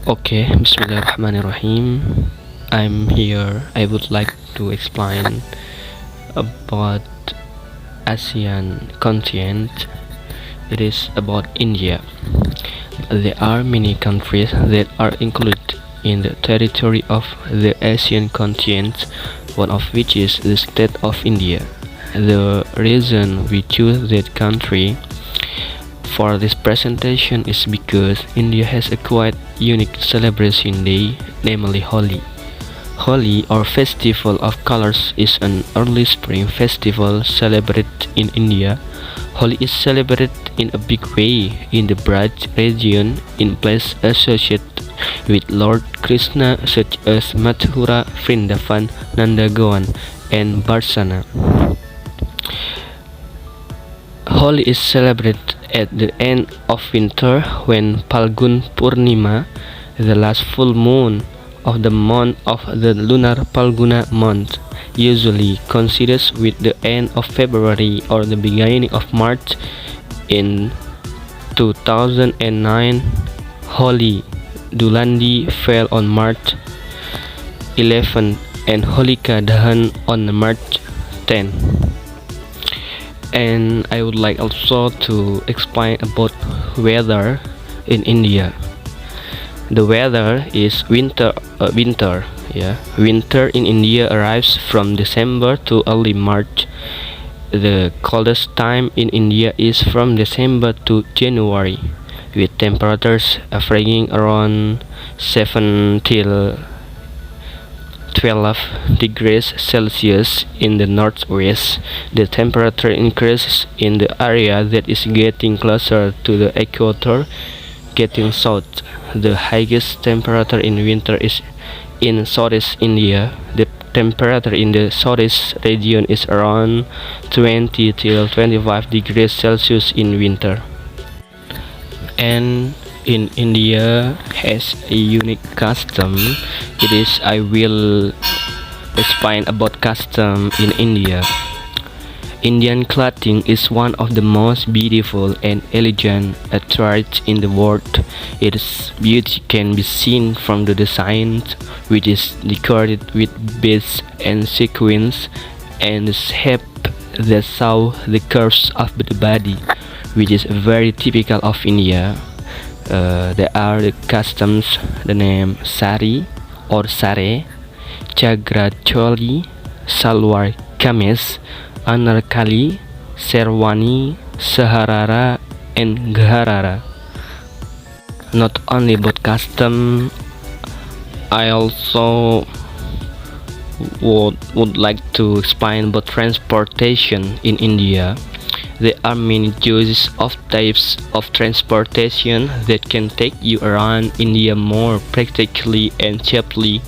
Okay, Bismillahirrahmanirrahim. I'm here. I would like to explain about ASEAN continent. It is about India. There are many countries that are included in the territory of the Asian continent, one of which is the state of India. The reason we choose that country for this presentation is because India has a quite unique celebration day, namely Holi. Holi, or Festival of Colors, is an early spring festival celebrated in India. Holi is celebrated in a big way in the Braj region in places associated with Lord Krishna such as Mathura, Vrindavan, Nandagoan, and Barsana. Holi is celebrated at the end of winter when Palgun Purnima, the last full moon of the month of the lunar Palguna month, usually coincides with the end of February or the beginning of March. In 2009, Holi Dulandi fell on March 11 and Holika Dahan on March 10. And I would like also to explain about weather in India. The weather is winter. Winter in India arrives from December to early March. The coldest time in India is from December to January, with temperatures averaging around 7 till 12 degrees Celsius in the northwest. The temperature increases in the area that is getting closer to the equator, getting south. The highest temperature in winter is in southeast India. The temperature in the southeast region is around 20 till 25 degrees Celsius in winter. And in India has a unique custom. It is I will explain about custom in India. Indian clothing is one of the most beautiful and elegant attire in the world. Its beauty can be seen from the design, which is decorated with beads and sequins, and the shape that show the curves of the body, which is very typical of India. There are the customs, the name sari or sare, chagra choli, salwar kameez, anarkali, sherwani, saharara, and gharara. Not only about custom, I also would like to explain about transportation in India. There are many choices of types of transportation that can take you around India more practically and cheaply.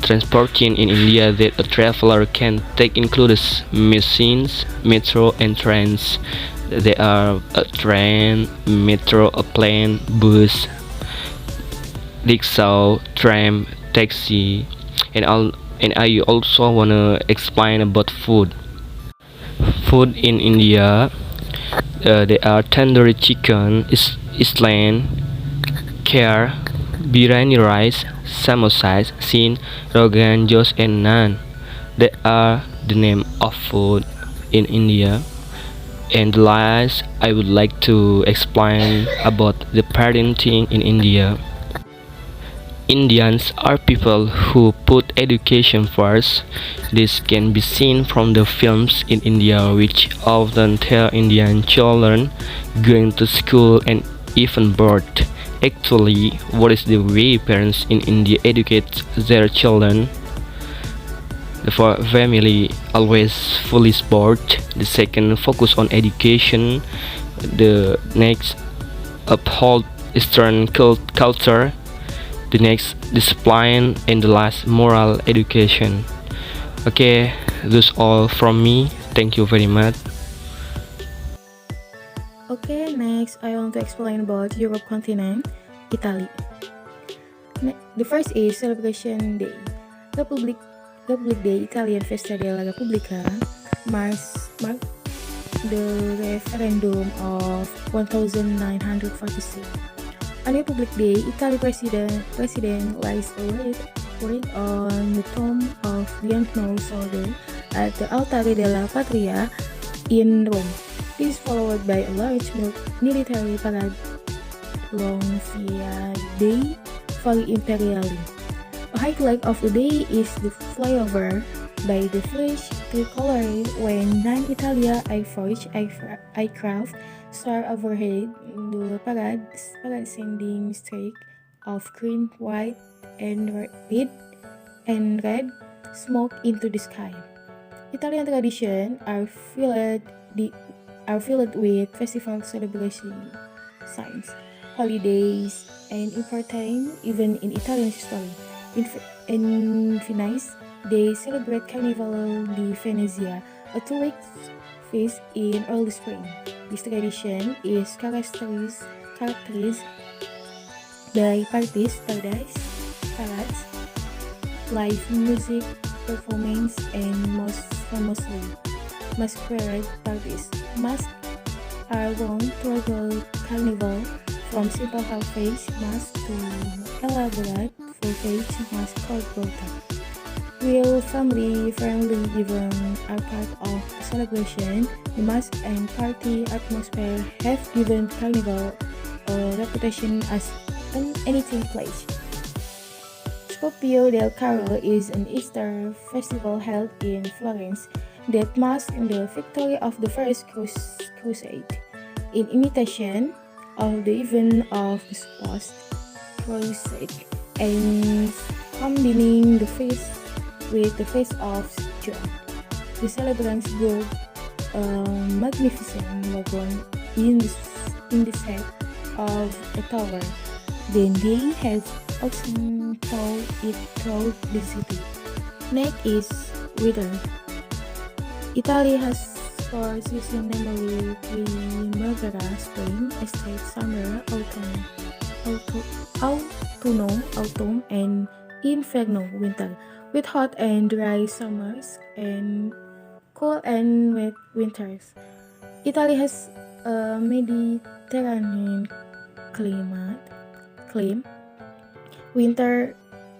Transporting in India that a traveler can take includes machines, metro, and trains. There are a train, metro, a plane, bus, rickshaw, tram, taxi, and I also wanna explain about food. Food in India. There are tandoori chicken, Island, kheer, biryani rice, samosas, sin, rogan josh, and naan. They are the name of food in India. And last, I would like to explain about the parenting in India. Indians are people who put education first. This can be seen from the films in India, which often tell Indian children going to school and even birth. Actually, what is the way parents in India educate their children? The first family always fully sport. The second focus on education. The next uphold Eastern culture. The next discipline, and the last moral education. Okay, that's all from me. Thank you very much. Okay, next I want to explain about Europe continent, Italy. The first is Celebration Day. Republic Day, Italian Festa della Repubblica, marks the referendum of 1946. On Republic Day, Italy President lies laid on the tomb of the unknown soldier at the Altare della Patria in Rome. This is followed by a large military parade along Via dei Fori Imperiali. A highlight of the day is the flyover by the French tricolor when 9 Italia Airforce aircraft soar overhead. The parade sending streak of green, white, and red smoke into the sky. Italian traditions are filled with festival celebration signs, holidays, and important events in Italian history. In Venice, they celebrate Carnival di Venezia, a 2-week feast in early spring. This tradition is characterized by parades, live music performance, and most famously, masquerade parties. Masks are worn throughout Carnival, from simple half-face masks to elaborate full-face masks called rota. While family-friendly events are part of the celebration, the mask and party atmosphere have given Carnival a reputation as an anything place. Scoppio del Carro is an Easter festival held in Florence that marks the victory of the First Crusade. In imitation of the event of the post-Crusade and combining the feast with the feast of John, the celebrants build a magnificent wagon in the shape of a tower. Then they have oxen tow it through the city. Next is winter. Italy has 4 seasons, namely primavera, spring, estate, summer, autumn, and inverno, winter, with hot and dry summers and cool and wet winters. Italy has a Mediterranean climate. Winter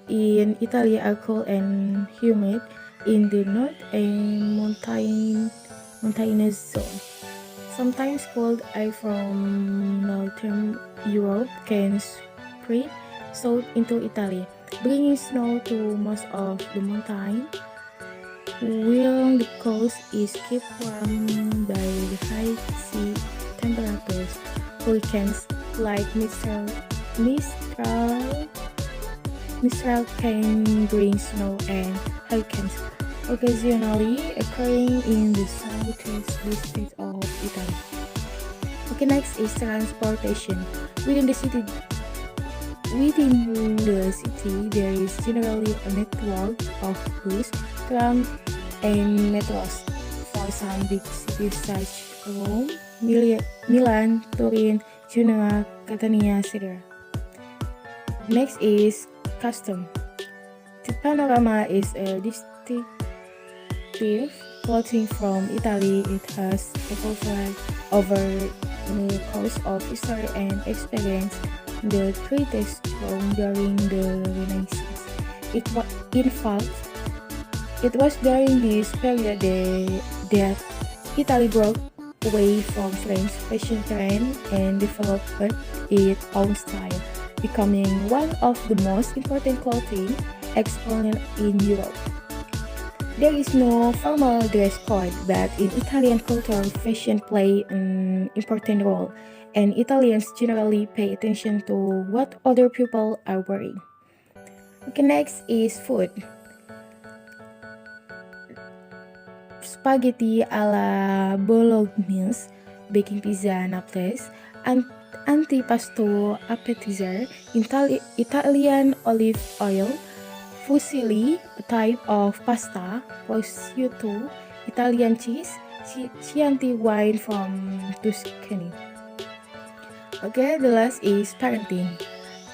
in Italy are cold and humid in the north and mountainous zone. Sometimes cold air from northern Europe can spread south into Italy, bringing snow to most of the mountain. While the coast is kept warm by the high sea temperatures, hurricanes like Mistral can bring snow and hurricanes, occasionally occurring in the southeast district of Italy. Okay, next is transportation. Within the city, there is generally a network of bus, tram, and metros for some big cities such as Rome, Milan, Turin, Genoa, Catania, etc. Next is custom. The panorama is a distinctive clothing from Italy. It has evolved over the course of history and experience the greatest form during the Renaissance. In fact, it was during this period that Italy broke away from French fashion trend and developed its own style, becoming one of the most important clothing exponents in Europe. There is no formal dress code, but in Italian culture, fashion plays an important role, and Italians generally pay attention to what other people are wearing. Okay, next is food. Spaghetti alla bolognese, baking pizza naples, antipasto appetizer, Italian olive oil, fusilli, a type of pasta, prosciutto, Italian cheese, Chianti wine from Tuscany. Okay, the last is parenting.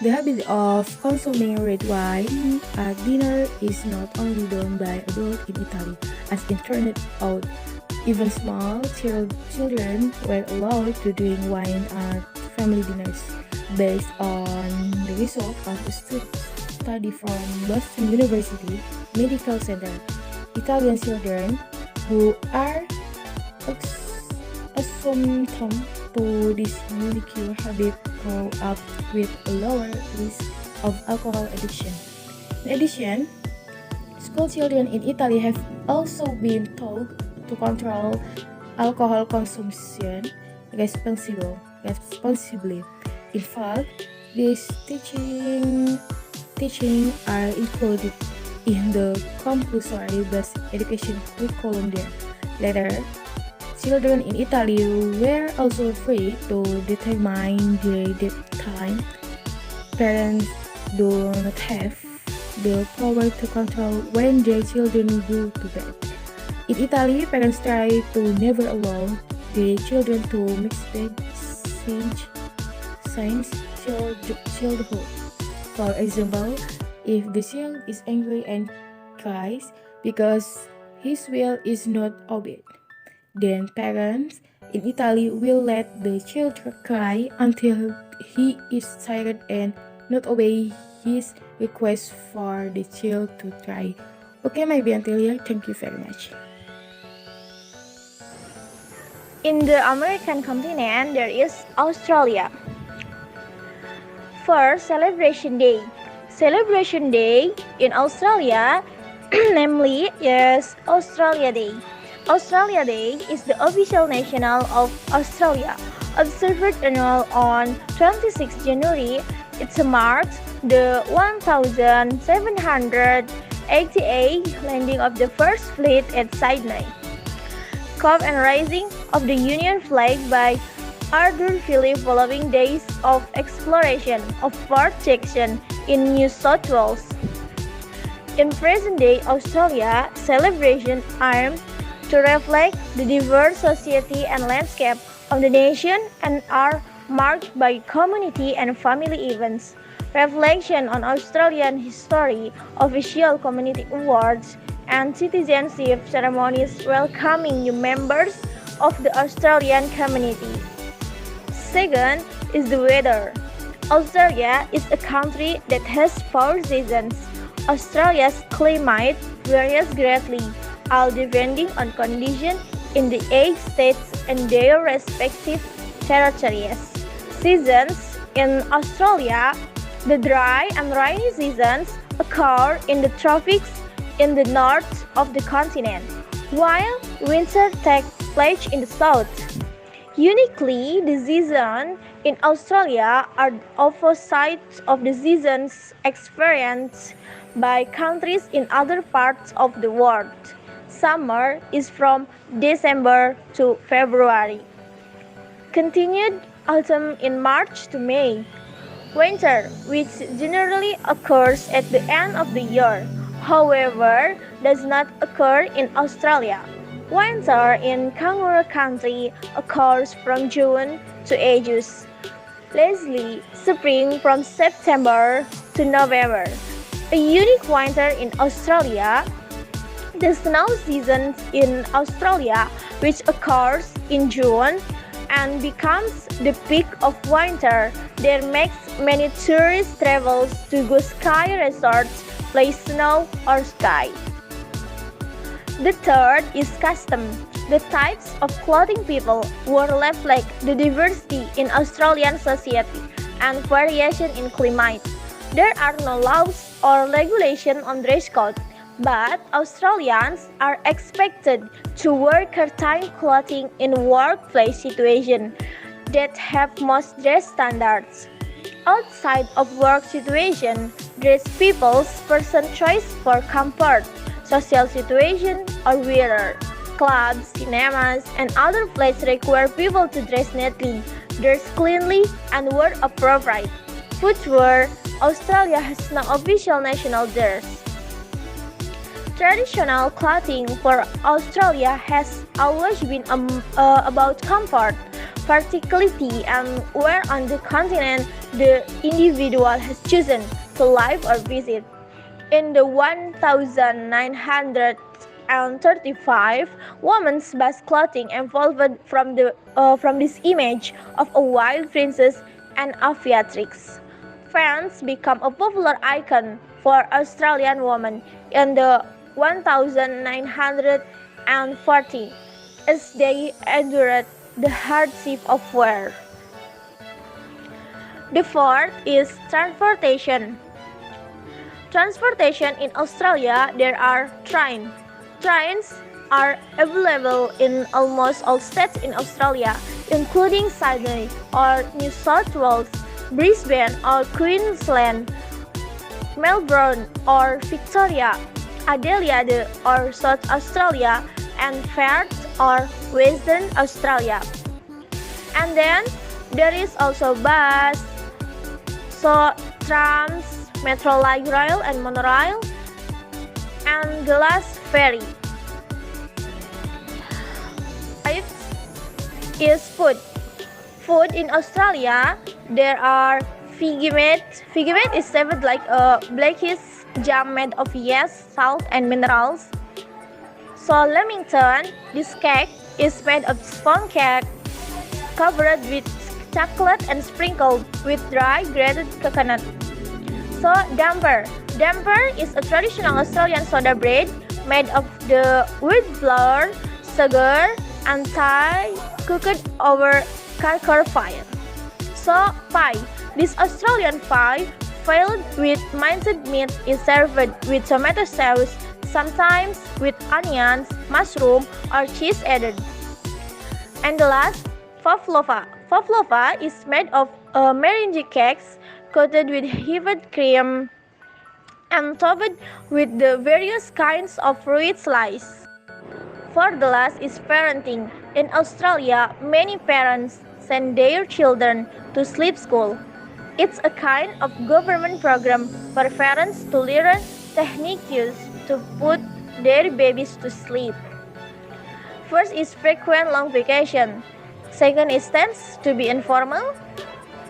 The habit of consuming red wine at dinner is not only done by adults in Italy, as it turned out even small children were allowed to drink wine at family dinners. based on the result of a study from Boston University Medical Center. Italian children who are assumptive to this molecular habit grow up with a lower risk of alcohol addiction. In addition, school children in Italy have also been told to control alcohol consumption responsibly. In fact, these teaching are included in the compulsory basic education curriculum there. Later, children in Italy were also free to determine their time. Parents do not have the power to control when their children go to bed. In Italy, parents try to never allow their children to mix since childhood. For example, if the child is angry and cries because his will is not obeyed, then parents in Italy will let the child cry until he is tired and not obey his request for the child to cry. Okay, maybe until here. Thank you very much. In the American continent, there is Australia. First, Celebration Day. Celebration Day in Australia, namely, is Australia Day. Australia Day is the official national of Australia, observed annual on 26 January. It marks the 1788 landing of the first fleet at Sydney. Carve and raising of the Union flag by Arthur Phillip following days of exploration of Fort Jackson in New South Wales. In present-day Australia, celebrations aim to reflect the diverse society and landscape of the nation and are marked by community and family events. Reflection on Australian history, official community awards, and citizenship ceremonies welcoming new members of the Australian community. Second is the weather. Australia is a country that has 4 seasons. Australia's climate varies greatly, all depending on conditions in the 8 states and their respective territories. Seasons in Australia, the dry and rainy seasons occur in the tropics in the north of the continent, while winter takes place in the south. Uniquely, the seasons in Australia are opposites of the seasons experienced by countries in other parts of the world. Summer is from December to February. Continued autumn in March to May. Winter, which generally occurs at the end of the year, however, does not occur in Australia. Winter in Kangaroo Country occurs from June to August. Lastly, spring from September to November. A unique winter in Australia. The snow season in Australia, which occurs in June and becomes the peak of winter, there makes many tourists travel to go ski resorts, play snow or ski. The third is custom. The types of clothing people will reflect the diversity in Australian society and variation in climate. There are no laws or regulations on dress code, but Australians are expected to wear curtain clothing in workplace situations that have most dress standards. Outside of work situation, dress people's person choice for comfort, social situation, or weather. Clubs, cinemas, and other places require people to dress neatly, dress cleanly, and wear appropriate footwear. Australia has no official national dress. Traditional clothing for Australia has always been about comfort, practicality, and where on the continent the individual has chosen to live or visit. In the 1935, women's best clothing evolved from this image of a wild princess and aviatrix. France became a popular icon for Australian women in the 1940 as they endured the hardship of war. The fourth is transportation. Transportation in Australia, there are trains. Trains are available in almost all states in Australia, including Sydney or New South Wales, Brisbane or Queensland, Melbourne or Victoria, Adelaide or South Australia, and Perth or Western Australia. And then there is also bus, so trams, metro light rail and monorail, and glass ferry. Fifth is food. Food in Australia, there are Vegemite. Vegemite is served like a blackish jam made of yeast, salt, and minerals. So Lamington, this cake is made of sponge cake covered with chocolate and sprinkled with dry grated coconut. So damper. Damper is a traditional Australian soda bread made of the wheat flour, sugar, and Thai cooked over charcoal fire. So pie. This Australian pie filled with minced meat is served with tomato sauce, sometimes with onions, mushroom, or cheese added. And the last, pavlova. Pavlova is made of meringue cakes coated with heaved cream and topped with the various kinds of fruit slices. For the last is parenting. In Australia, many parents send their children to sleep school. It's a kind of government program for parents to learn techniques used to put their babies to sleep. First is frequent long vacation. Second is tends to be informal.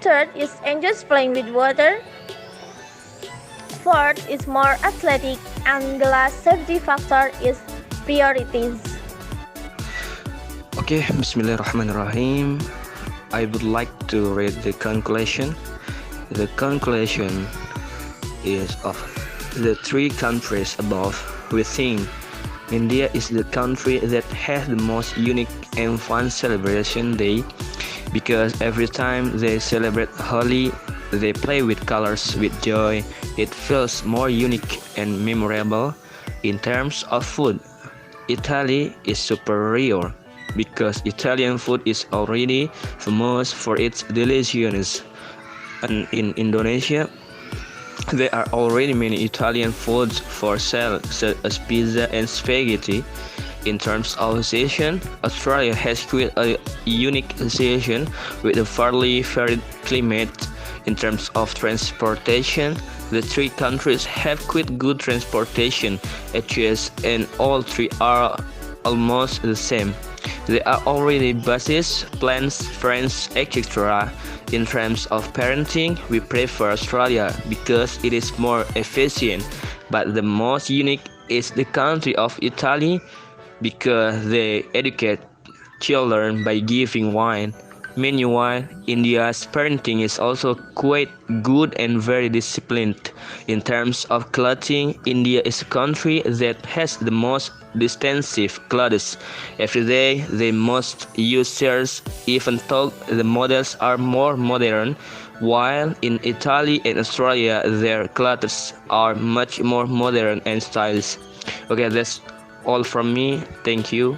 Third is enjoys playing with water. Fourth is more athletic, and the last safety factor is priorities. Okay, Bismillahirrahmanirrahim. I would like to read the conclusion. The conclusion is of the three countries above. We think India is the country that has the most unique and fun celebration day because every time they celebrate Holi, they play with colors with joy. It feels more unique and memorable. In terms of food, Italy is superior because Italian food is already famous for its deliciousness. And in Indonesia, there are already many Italian foods for sale, such as pizza and spaghetti. In terms of season, Australia has quite a unique season with a fairly varied climate. In terms of transportation, the three countries have quite good transportation edges, and all three are almost the same. There are already buses, planes, trains, etc. In terms of parenting, we prefer Australia because it is more efficient, but the most unique is the country of Italy because they educate children by giving wine. Meanwhile, India's parenting is also quite good and very disciplined. In terms of clothing, India is a country that has the most distinctive clothes. Every day, they must use shirts, even though the models are more modern, while in Italy and Australia, their clothes are much more modern and stylish. Okay, that's all from me. Thank you.